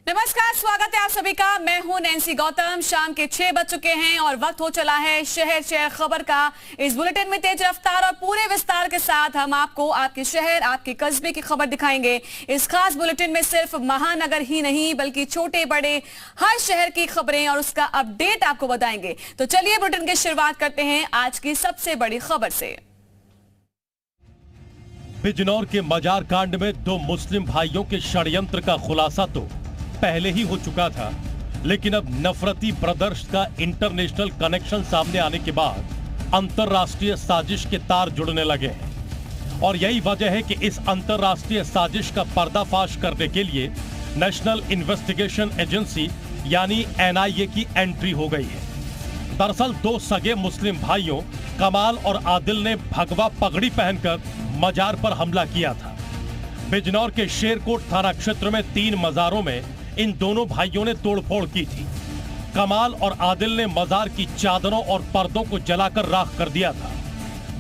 नमस्कार, स्वागत है आप सभी का। मैं हूं नैन्सी गौतम। शाम के 6 बज चुके हैं और वक्त हो चला है शहर शहर खबर का। इस बुलेटिन में तेज रफ्तार और पूरे विस्तार के साथ हम आपको आपके शहर, आपके कस्बे की खबर दिखाएंगे। इस खास बुलेटिन में सिर्फ महानगर ही नहीं बल्कि छोटे बड़े हर शहर की खबरें और उसका अपडेट आपको बताएंगे। तो चलिए बुलेटिन की शुरुआत करते हैं आज की सबसे बड़ी खबर से। बिजनौर के मजार कांड में 2 मुस्लिम भाइयों के षड्यंत्र का खुलासा तो पहले ही हो चुका था, लेकिन अब नफरती ब्रदर्स का इंटरनेशनल कनेक्शन सामने आने के बाद अंतरराष्ट्रीय साजिश के तार जुड़ने लगे हैं। और यही वजह है कि इस अंतरराष्ट्रीय साजिश का पर्दाफाश करने के लिए नेशनल इन्वेस्टिगेशन एजेंसी यानी एनआईए की एंट्री हो गई है। दरअसल 2 सगे मुस्लिम भाइयों कमाल और आदिल ने भगवा पगड़ी पहनकर मजार पर हमला किया था। बिजनौर के शेरकोट थाना क्षेत्र में 3 मजारों में इन दोनों भाइयों ने तोड़फोड़ की थी। कमाल और आदिल ने मजार की चादरों और पर्दों को जलाकर राख कर दिया था।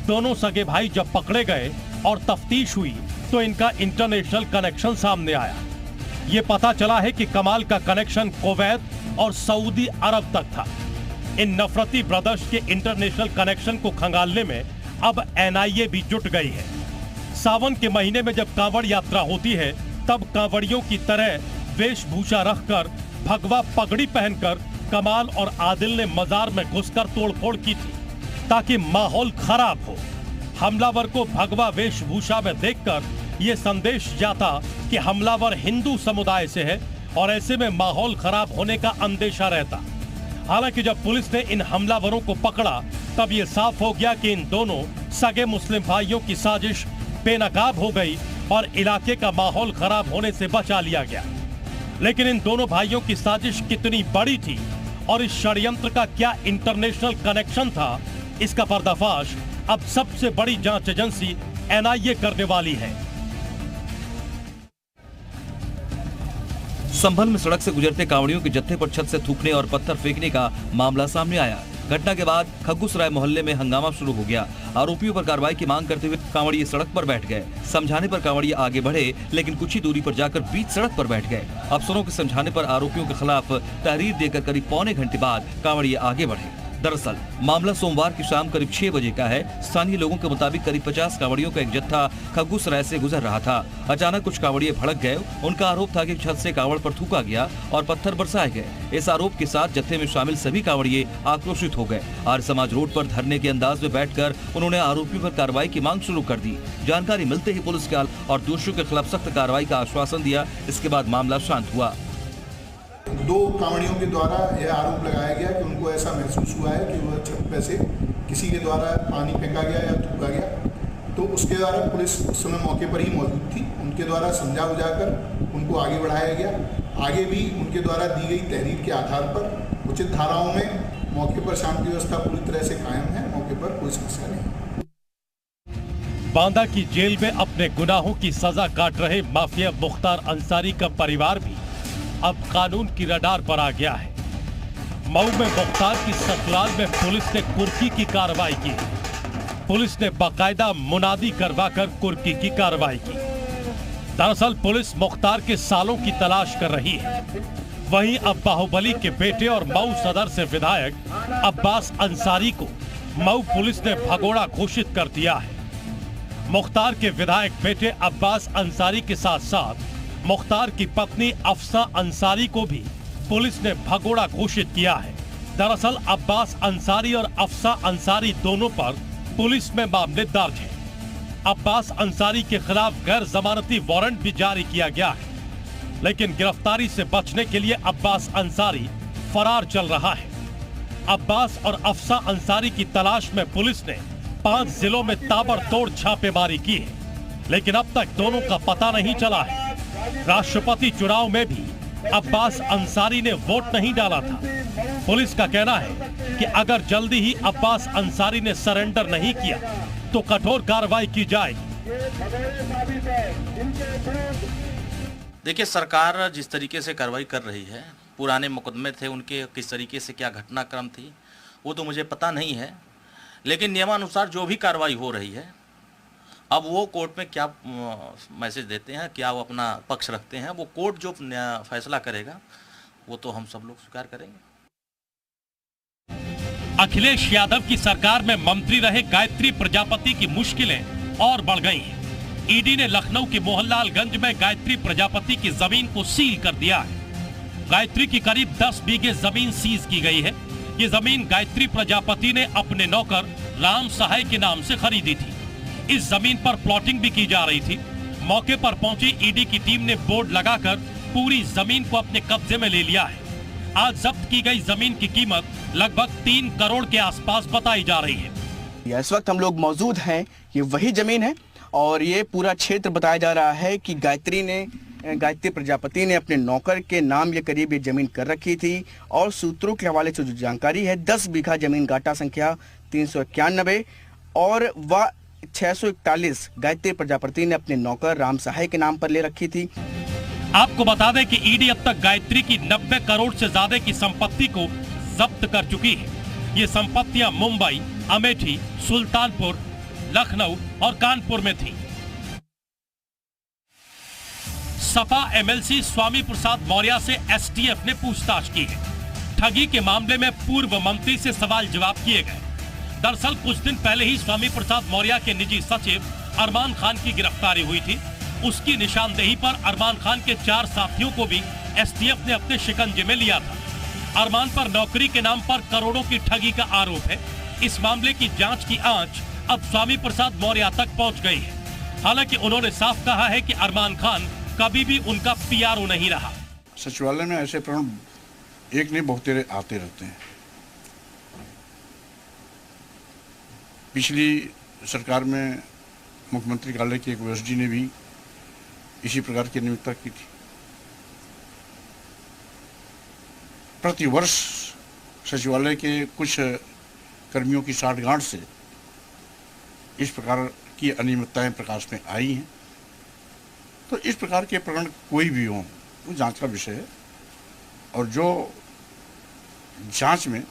दोनों सगे भाई जब पकड़े गए और तफ्तीश हुई तो इनका इंटरनेशनल कनेक्शन सामने आया। ये पता चला है कि कमाल का कनेक्शन कुवैत और सऊदी अरब तक था। इन नफरती ब्रदर्स के इंटरनेशनल कनेक्शन को खंगालने में अब एनआईए भी जुट गई है। सावन के महीने में जब कांवड़ यात्रा होती है तब कांवड़ियों की तरह वेशभूषा रखकर भगवा पगड़ी पहनकर कमाल और आदिल ने मजार में घुसकर तोड़फोड़ की थी ताकि माहौल खराब हो। हमलावर को भगवा वेशभूषा में देखकर यह संदेश जाता कि हमलावर हिंदू समुदाय से है और ऐसे में माहौल खराब होने का अंदेशा रहता। हालांकि जब पुलिस ने इन हमलावरों को पकड़ा तब यह साफ हो गया कि इन दोनों सगे मुस्लिम भाइयों की साजिश बेनकाब हो गई और इलाके का माहौल खराब होने से बचा लिया गया। लेकिन इन दोनों भाइयों की साजिश कितनी बड़ी थी और इस षड्यंत्र का क्या इंटरनेशनल कनेक्शन था, इसका पर्दाफाश अब सबसे बड़ी जांच एजेंसी एनआईए करने वाली है। संभल में सड़क से गुजरते कांवड़ियों के जत्थे पर छत से थूकने और पत्थर फेंकने का मामला सामने आया। घटना के बाद खग्गूसराय मोहल्ले में हंगामा शुरू हो गया। आरोपियों पर कार्रवाई की मांग करते हुए कांवड़िए सड़क पर बैठ गए। समझाने पर कांवड़िए आगे बढ़े लेकिन कुछ ही दूरी पर जाकर बीच सड़क पर बैठ गए। अफसरों के समझाने पर आरोपियों के खिलाफ तहरीर देकर करीब पौने घंटे बाद कांवड़िए आगे बढ़े। दरअसल मामला सोमवार की शाम करीब 6 बजे का है। स्थानीय लोगों के मुताबिक करीब 50 कांवड़ियों का एक जत्था खग्गूसराय से गुजर रहा था। अचानक कुछ कांवड़िए भड़क गए। उनका आरोप था कि छत से कांवड़ पर थूका गया और पत्थर बरसाए गए। इस आरोप के साथ जत्थे में शामिल सभी कांवड़िए आक्रोशित हो गए। आर्य समाज रोड पर धरने के अंदाज में बैठकर उन्होंने आरोपियों पर कार्रवाई की मांग शुरू कर दी। जानकारी मिलते ही पुलिस के और दोषियों के खिलाफ सख्त कार्रवाई का आश्वासन दिया। इसके बाद मामला शांत हुआ। 2 कांवड़ियों के द्वारा यह आरोप लगाया गया कि उनको ऐसा महसूस हुआ है कि वह छत पे से किसी के द्वारा पानी फेंका गया या थूका गया। तो उसके द्वारा पुलिस उस समय मौके पर ही मौजूद थी। उनके द्वारा समझा बुझाकर उनको आगे बढ़ाया गया। आगे भी उनके द्वारा दी गई तहरीर के आधार पर उचित धाराओं में मौके पर शांति व्यवस्था पूरी तरह से कायम है। मौके पर कोई समस्या नहीं। बांदा की जेल में अपने गुनाहों की सजा काट रहे माफिया मुख्तार अंसारी का परिवार भी अब कानून की रडार पर आ गया है। मऊ में मुख्तार की ससुराल में पुलिस ने कुर्की की कार्रवाई की। पुलिस ने बाकायदा मुनादी करवाकर कुर्की की कार्रवाई की। दरअसल पुलिस मुख्तार के सालों की तलाश कर रही है। वहीं अब बाहुबली के बेटे और मऊ सदर से विधायक अब्बास अंसारी को मऊ पुलिस ने भगोड़ा घोषित कर दिया है। मुख्तार के विधायक बेटे अब्बास अंसारी के साथ साथ मुख्तार की पत्नी अफसा अंसारी को भी पुलिस ने भगोड़ा घोषित किया है। दरअसल अब्बास अंसारी और अफसा अंसारी दोनों पर पुलिस में मामले दर्ज हैं। अब्बास अंसारी के खिलाफ गैर जमानती वारंट भी जारी किया गया है, लेकिन गिरफ्तारी से बचने के लिए अब्बास अंसारी फरार चल रहा है। अब्बास और अफसा अंसारी की तलाश में पुलिस ने 5 जिलों में ताबड़तोड़ छापेमारी की है, लेकिन अब तक दोनों का पता नहीं चला है। राष्ट्रपति चुनाव में भी अब्बास अंसारी ने वोट नहीं डाला था। पुलिस का कहना है कि अगर जल्दी ही अब्बास अंसारी ने सरेंडर नहीं किया तो कठोर कार्रवाई की जाएगी। देखिए, सरकार जिस तरीके से कार्रवाई कर रही है, पुराने मुकदमे थे उनके किस तरीके से क्या घटनाक्रम थी वो तो मुझे पता नहीं है, लेकिन नियमानुसार जो भी कार्रवाई हो रही है अब वो कोर्ट में क्या मैसेज देते हैं, क्या वो अपना पक्ष रखते हैं, वो कोर्ट जो फैसला करेगा वो तो हम सब लोग स्वीकार करेंगे। अखिलेश यादव की सरकार में मंत्री रहे गायत्री प्रजापति की मुश्किलें और बढ़ गई हैं। ईडी ने लखनऊ के मोहनलालगंज में गायत्री प्रजापति की जमीन को सील कर दिया है। गायत्री की करीब 10 बीघे जमीन सीज की गई है। ये जमीन गायत्री प्रजापति ने अपने नौकर राम सहाय के नाम से खरीदी थी। इस जमीन पर प्लॉटिंग भी की जा रही थी। मौके पर पहुंची ईडी की टीम ने बोर्ड लगाकर पूरी जमीन को अपने कब्जे में ले लिया है। आज जब्त की गई जमीन की कीमत लगभग 3 करोड़ के आसपास बताई जा रही है। इस वक्त हम लोग मौजूद हैं, ये वही जमीन है और ये पूरा क्षेत्र बताया जा रहा है कि गायत्री प्रजापति ने अपने नौकर के नाम ये करीब ये जमीन कर रखी थी और सूत्रों के हवाले से जो जानकारी है 10 बीघा जमीन गाटा संख्या 391 और वह 641 गायत्री प्रजापति ने अपने नौकर राम सहाय के नाम पर ले रखी थी। आपको बता दें कि ईडी अब तक गायत्री की 90 करोड़ से ज्यादा की संपत्ति को जब्त कर चुकी है। ये संपत्तियां मुंबई, अमेठी, सुल्तानपुर, लखनऊ और कानपुर में थी। सपा एमएलसी स्वामी प्रसाद मौर्य से एसटीएफ ने पूछताछ की है। ठगी के मामले में पूर्व मंत्री से सवाल जवाब किए गए। दरअसल कुछ दिन पहले ही स्वामी प्रसाद मौर्य के निजी सचिव अरमान खान की गिरफ्तारी हुई थी। उसकी निशानदेही पर अरमान खान के 4 साथियों को भी एसटीएफ ने अपने शिकंजे में लिया था। अरमान पर नौकरी के नाम पर करोड़ों की ठगी का आरोप है। इस मामले की जांच की आंच अब स्वामी प्रसाद मौर्य तक पहुंच गई है। हालांकि उन्होंने साफ कहा है कि अरमान खान कभी भी उनका पीआरओ नहीं रहा। सचिवालय में ऐसे प्रकरण एक नहीं बहुत तेरे आते रहते हैं। पिछली सरकार में मुख्यमंत्री कार्यालय के एक ओएसडी ने भी इसी प्रकार की नियुक्ति की थी। प्रतिवर्ष सचिवालय के कुछ कर्मियों की साठगांठ से इस प्रकार की अनियमितताएं प्रकाश में आई हैं। तो इस प्रकार के प्रकरण कोई भी हो वो जांच का विषय है और जो जांच में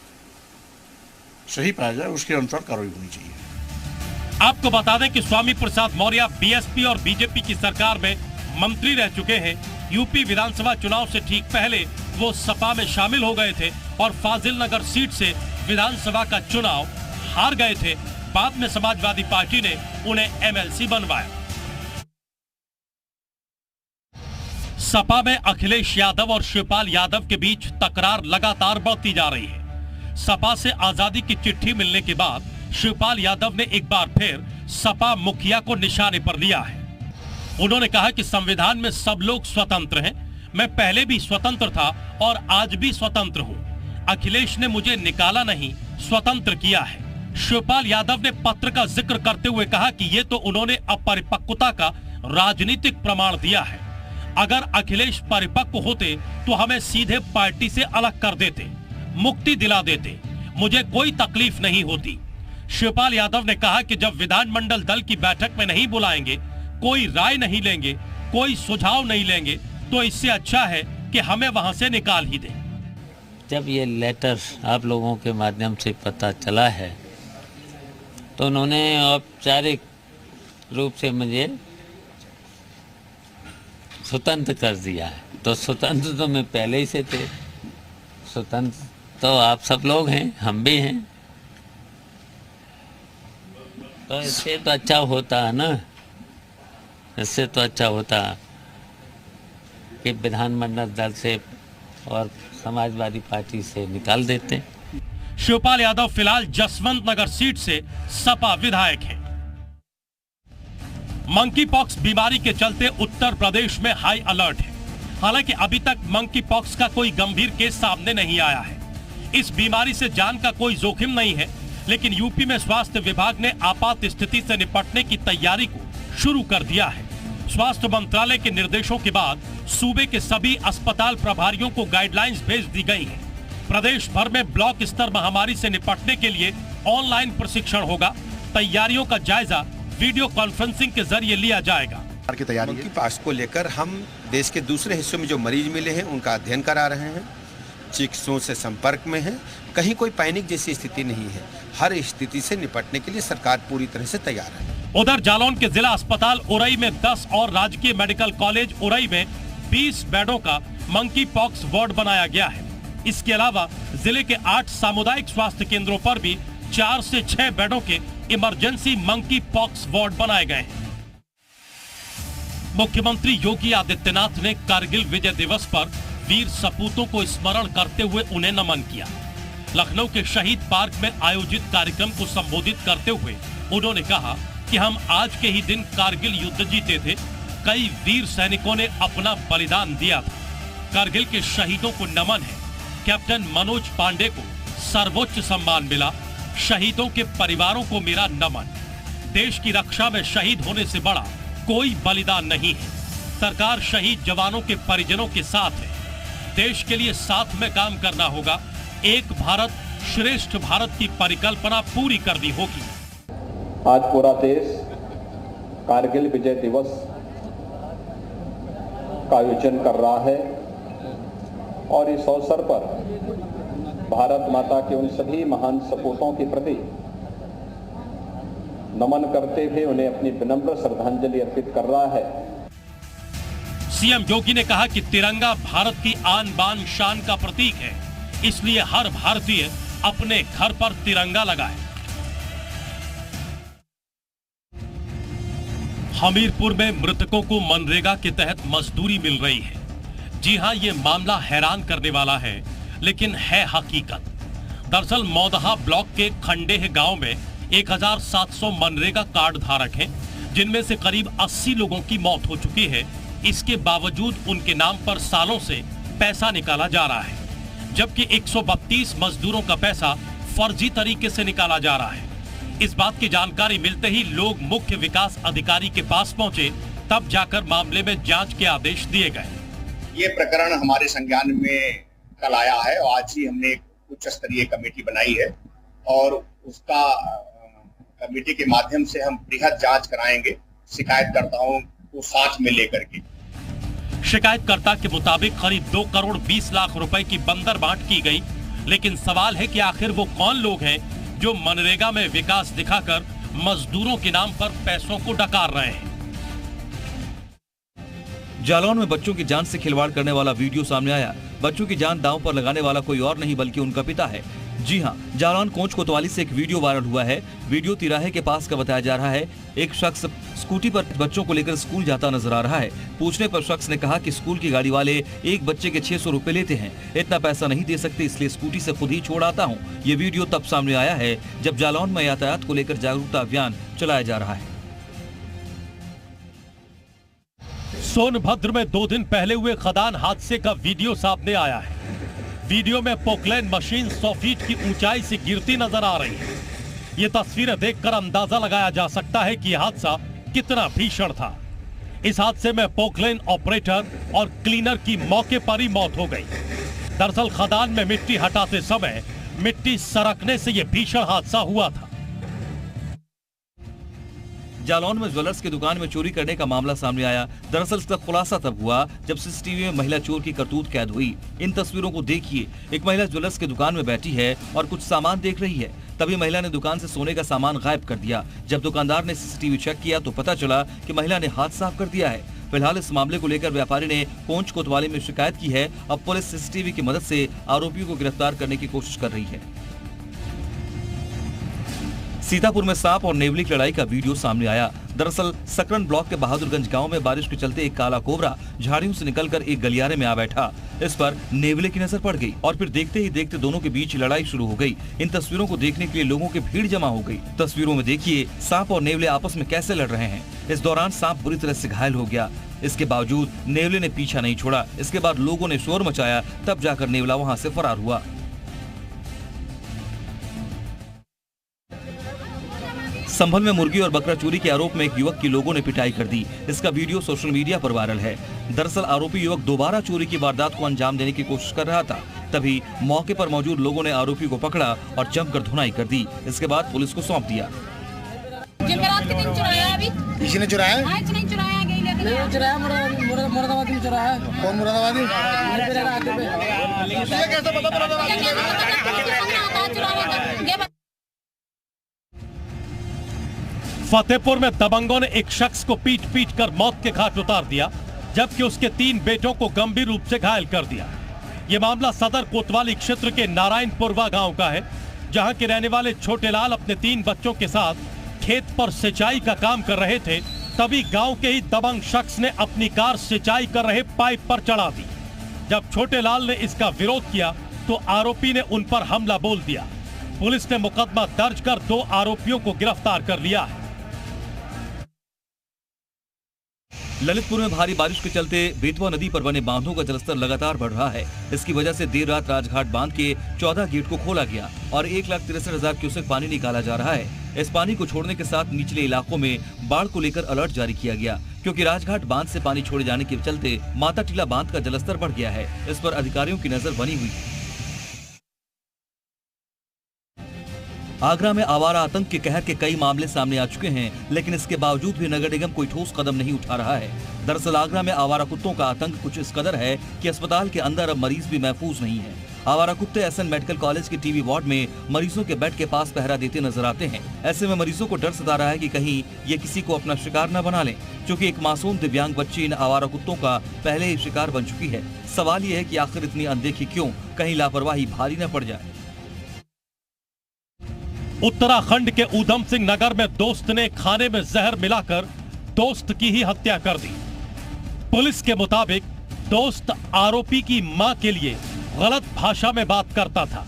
सही पाया जाए उसके अनुसार कार्रवाई होनी चाहिए। आपको बता दें कि स्वामी प्रसाद मौर्य बीएसपी और बीजेपी की सरकार में मंत्री रह चुके हैं। यूपी विधानसभा चुनाव से ठीक पहले वो सपा में शामिल हो गए थे और फाजिल नगर सीट से विधानसभा का चुनाव हार गए थे। बाद में समाजवादी पार्टी ने उन्हें एमएलसी बनवाया। सपा में अखिलेश यादव और शिवपाल यादव के बीच तकरार लगातार बढ़ती जा रही है। सपा से आजादी की चिट्ठी मिलने के बाद शिवपाल यादव ने एक बार फिर सपा मुखिया को निशाने पर लिया है। उन्होंने कहा कि संविधान में सब लोग स्वतंत्र हैं। मैं पहले भी स्वतंत्र था और आज भी स्वतंत्र हूं। अखिलेश ने मुझे निकाला नहीं, स्वतंत्र किया है। शिवपाल यादव ने पत्र का जिक्र करते हुए कहा कि ये तो उन्होंने अपरिपक्वता का राजनीतिक प्रमाण दिया है। अगर अखिलेश परिपक्व होते तो हमें सीधे पार्टी से अलग कर देते, मुक्ति दिला देते, मुझे कोई तकलीफ नहीं होती। शिवपाल यादव ने कहा कि जब विधानमंडल दल की बैठक में नहीं बुलाएंगे, कोई राय नहीं लेंगे, कोई सुझाव नहीं लेंगे, तो इससे अच्छा है कि हमें वहां से निकाल ही दें। जब ये लेटर आप लोगों के माध्यम से पता चला है तो उन्होंने औपचारिक रूप से मुझे स्वतंत्र कर दिया है। तो स्वतंत्र तो मैं पहले ही से थे, स्वतंत्र तो आप सब लोग हैं, हम भी हैं। तो इससे तो अच्छा होता है ना, इससे तो अच्छा होता कि विधानमंडल दल से और समाजवादी पार्टी से निकाल देते। शिवपाल यादव फिलहाल जसवंत नगर सीट से सपा विधायक हैं। मंकी पॉक्स बीमारी के चलते उत्तर प्रदेश में हाई अलर्ट है। हालांकि अभी तक मंकी पॉक्स का कोई गंभीर केस सामने नहीं आया है। इस बीमारी से जान का कोई जोखिम नहीं है, लेकिन यूपी में स्वास्थ्य विभाग ने आपात स्थिति से निपटने की तैयारी को शुरू कर दिया है। स्वास्थ्य मंत्रालय के निर्देशों के बाद सूबे के सभी अस्पताल प्रभारियों को गाइडलाइंस भेज दी गई है। प्रदेश भर में ब्लॉक स्तर महामारी से निपटने के लिए ऑनलाइन प्रशिक्षण होगा। तैयारियों का जायजा वीडियो कॉन्फ्रेंसिंग के जरिए लिया जाएगा। मंकी पॉक्स को लेकर हम देश के दूसरे हिस्सों में जो मरीज मिले हैं उनका अध्ययन करा रहे हैं, चिकित्सकों से संपर्क में हैं। कहीं कोई पैनिक जैसी स्थिति नहीं है। हर स्थिति से निपटने के लिए सरकार पूरी तरह से तैयार है। उधर जालौन के जिला अस्पताल उरई में 10 और राजकीय मेडिकल कॉलेज उरई में 20 बेडों का मंकी पॉक्स वार्ड बनाया गया है। इसके अलावा जिले के 8 सामुदायिक स्वास्थ्य केंद्रों पर भी 4 से 6 बेडों के इमरजेंसी मंकी पॉक्स वार्ड बनाए गए हैं। मुख्यमंत्री योगी आदित्यनाथ ने कारगिल विजय दिवस पर वीर सपूतों को स्मरण करते हुए उन्हें नमन किया। लखनऊ के शहीद पार्क में आयोजित कार्यक्रम को संबोधित करते हुए उन्होंने कहा कि हम आज के ही दिन कारगिल युद्ध जीते थे। कई वीर सैनिकों ने अपना बलिदान दिया था। कारगिल के शहीदों को नमन है। कैप्टन मनोज पांडे को सर्वोच्च सम्मान मिला। शहीदों के परिवारों को मेरा नमन। देश की रक्षा में शहीद होने से बड़ा कोई बलिदान नहीं है। सरकार शहीद जवानों के परिजनों के साथ है। देश के लिए साथ में काम करना होगा। एक भारत श्रेष्ठ भारत की परिकल्पना पूरी करनी होगी। आज पूरा देश कारगिल विजय दिवस का आयोजन कर रहा है और इस अवसर पर भारत माता के उन सभी महान सपूतों के प्रति नमन करते हुए उन्हें अपनी विनम्र श्रद्धांजलि अर्पित कर रहा है। सीएम योगी ने कहा कि तिरंगा भारत की आन बान शान का प्रतीक है, इसलिए हर भारतीय अपने घर पर तिरंगा लगाए। हमीरपुर में मृतकों को मनरेगा के तहत मजदूरी मिल रही है। जी हां, ये मामला हैरान करने वाला है, लेकिन है हकीकत। दरअसल मौदहा ब्लॉक के खंडेह गांव में 1700 मनरेगा कार्ड धारक हैं, जिनमें से करीब 80 लोगों की मौत हो चुकी है। इसके बावजूद उनके नाम पर सालों से पैसा निकाला जा रहा है, जबकि 132 मजदूरों का पैसा फर्जी तरीके से निकाला जा रहा है। इस बात की जानकारी मिलते ही लोग मुख्य विकास अधिकारी के पास पहुंचे, तब जाकर मामले में जांच के आदेश दिए गए। ये प्रकरण हमारे संज्ञान में कल आया है और आज ही हमने एक उच्च स्तरीय कमेटी बनाई है और उसका कमेटी के माध्यम से हम बृहद जांच कराएंगे, शिकायतकर्ताओं को साथ में लेकर के। शिकायतकर्ता के मुताबिक करीब 2 करोड़ 20 लाख रुपए की बंदर बांट की गई, लेकिन सवाल है कि आखिर वो कौन लोग हैं जो मनरेगा में विकास दिखाकर मजदूरों के नाम पर पैसों को डकार रहे हैं। जालौन में बच्चों की जान से खिलवाड़ करने वाला वीडियो सामने आया। बच्चों की जान दांव पर लगाने वाला कोई और नहीं बल्कि उनका पिता है। जी हां, जालौन कोंच कोतवाली से एक वीडियो वायरल हुआ है। वीडियो तिराहे के पास का बताया जा रहा है। एक शख्स स्कूटी पर बच्चों को लेकर स्कूल जाता नजर आ रहा है। पूछने पर शख्स ने कहा कि स्कूल की गाड़ी वाले एक बच्चे के 600 रुपए लेते हैं, इतना पैसा नहीं दे सकते, इसलिए स्कूटी से खुद ही छोड़ आता हूँ। ये वीडियो तब सामने आया है जब जालौन में यातायात को लेकर जागरूकता अभियान चलाया जा रहा है। सोनभद्र में 2 दिन पहले हुए खदान हादसे का वीडियो सामने आया है। वीडियो में पोकलैन मशीन 100 फीट की ऊंचाई से गिरती नजर आ रही है। ये तस्वीरें देखकर अंदाजा लगाया जा सकता है कि यह हादसा कितना भीषण था। इस हादसे में पोकलैन ऑपरेटर और क्लीनर की मौके पर ही मौत हो गई। दरअसल खदान में मिट्टी हटाते समय मिट्टी सरकने से यह भीषण हादसा हुआ था। जालौन में ज्वेलर्स की दुकान में चोरी करने का मामला सामने आया। दरअसल इसका खुलासा तब हुआ जब सीसीटीवी में महिला चोर की करतूत कैद हुई। इन तस्वीरों को देखिए। एक महिला ज्वेलर्स की दुकान में बैठी है और कुछ सामान देख रही है। तभी महिला ने दुकान से सोने का सामान गायब कर दिया। जब दुकानदार ने सीसीटीवी चेक किया तो पता चला कि महिला ने हाथ साफ कर दिया है। फिलहाल इस मामले को लेकर व्यापारी ने कोंच कोतवाली में शिकायत की है। अब पुलिस सीसीटीवी की मदद से आरोपियों को गिरफ्तार करने की कोशिश कर रही है। सीतापुर में सांप और नेवली की लड़ाई का वीडियो सामने आया। दरअसल सकरन ब्लॉक के बहादुरगंज गांव में बारिश के चलते एक काला कोबरा झाड़ियों से निकलकर एक गलियारे में आ बैठा। इस पर नेवले की नजर पड़ गई और फिर देखते ही देखते दोनों के बीच लड़ाई शुरू हो गई। इन तस्वीरों को देखने के लिए लोगों की भीड़ जमा हो गई। तस्वीरों में देखिए सांप और नेवले आपस में कैसे लड़ रहे हैं। इस दौरान सांप बुरी तरह से घायल हो गया। इसके बावजूद नेवले ने पीछा नहीं छोड़ा। इसके बाद लोगों ने शोर मचाया, तब जाकर नेवला वहां से फरार हुआ। संभल में मुर्गी और बकरा चोरी के आरोप में एक युवक की लोगों ने पिटाई कर दी। इसका वीडियो सोशल मीडिया पर वायरल है। दरअसल आरोपी युवक दोबारा चोरी की वारदात को अंजाम देने की कोशिश कर रहा था। तभी मौके पर मौजूद लोगों ने आरोपी को पकड़ा और जमकर धुनाई कर दी। इसके बाद पुलिस को सौंप दिया। किसी ने चुराया? मुरादाबादी में चुराया। कौन मुरादाबादी? फतेहपुर में दबंगों ने एक शख्स को पीट कर मौत के घाट उतार दिया, जबकि उसके 3 बेटों को गंभीर रूप से घायल कर दिया। ये मामला सदर कोतवाली क्षेत्र के नारायणपुरवा गांव का है, जहां के रहने वाले छोटे लाल अपने 3 बच्चों के साथ खेत पर सिंचाई का काम कर रहे थे। तभी गांव के ही दबंग शख्स ने अपनी कार सिंचाई कर रहे पाइप पर चढ़ा दी। जब छोटे लाल ने इसका विरोध किया तो आरोपी ने उन पर हमला बोल दिया। पुलिस ने मुकदमा दर्ज कर 2 आरोपियों को गिरफ्तार कर लिया है। ललितपुर में भारी बारिश के चलते बेतवा नदी पर बने बांधों का जलस्तर लगातार बढ़ रहा है। इसकी वजह से देर रात राजघाट बांध के 14 गेट को खोला गया और 1,63,000 क्यूसेक पानी निकाला जा रहा है। इस पानी को छोड़ने के साथ निचले इलाकों में बाढ़ को लेकर अलर्ट जारी किया गया, क्योंकि राजघाट बांध से पानी छोड़े जाने के चलते माता टीला बांध का जलस्तर बढ़ गया है। इस पर अधिकारियों की नजर बनी हुई है। आगरा में आवारा आतंक के कहर के कई मामले सामने आ चुके हैं, लेकिन इसके बावजूद भी नगर निगम कोई ठोस कदम नहीं उठा रहा है। दरअसल आगरा में आवारा कुत्तों का आतंक कुछ इस कदर है कि अस्पताल के अंदर अब मरीज भी महफूज नहीं है। आवारा कुत्ते एसएन मेडिकल कॉलेज के टीबी वार्ड में मरीजों के बेड के पास पहरा देते नजर आते हैं। ऐसे में मरीजों को डर सता रहा है कि कहीं ये किसी को अपना शिकार न बना लें, क्योंकि एक मासूम दिव्यांग बच्ची इन आवारा कुत्तों का पहले ही शिकार बन चुकी है। सवाल ये है कि आखिर इतनी अनदेखी क्यों, कहीं लापरवाही भारी न पड़ जाए। उत्तराखंड के ऊधम सिंह नगर में दोस्त ने खाने में जहर मिलाकर दोस्त की ही हत्या कर दी। पुलिस के मुताबिक दोस्त आरोपी की मां के लिए गलत भाषा में बात करता था।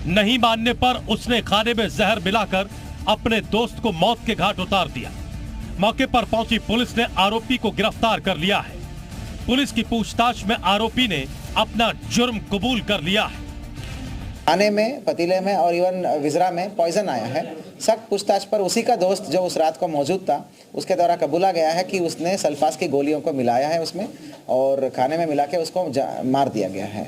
नहीं मानने पर उसने खाने में जहर मिलाकर अपने दोस्त को मौत के घाट उतार दिया। मौके पर पहुंची पुलिस ने आरोपी को गिरफ्तार कर लिया है। पुलिस की पूछताछ में आरोपी ने अपना जुर्म कबूल कर लिया है। खाने में, पतीले में और इवन विजरा में पॉइजन आया है। सख्त पूछताछ पर उसी का दोस्त जो उस रात को मौजूद था, उसके द्वारा कबूला गया है कि उसने सल्फास की गोलियों को मिलाया है उसमें और खाने में मिला के उसको मार दिया गया है।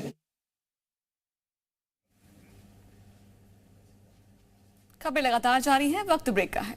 खबरें लगातार जारी हैं, वक्त ब्रेक का है।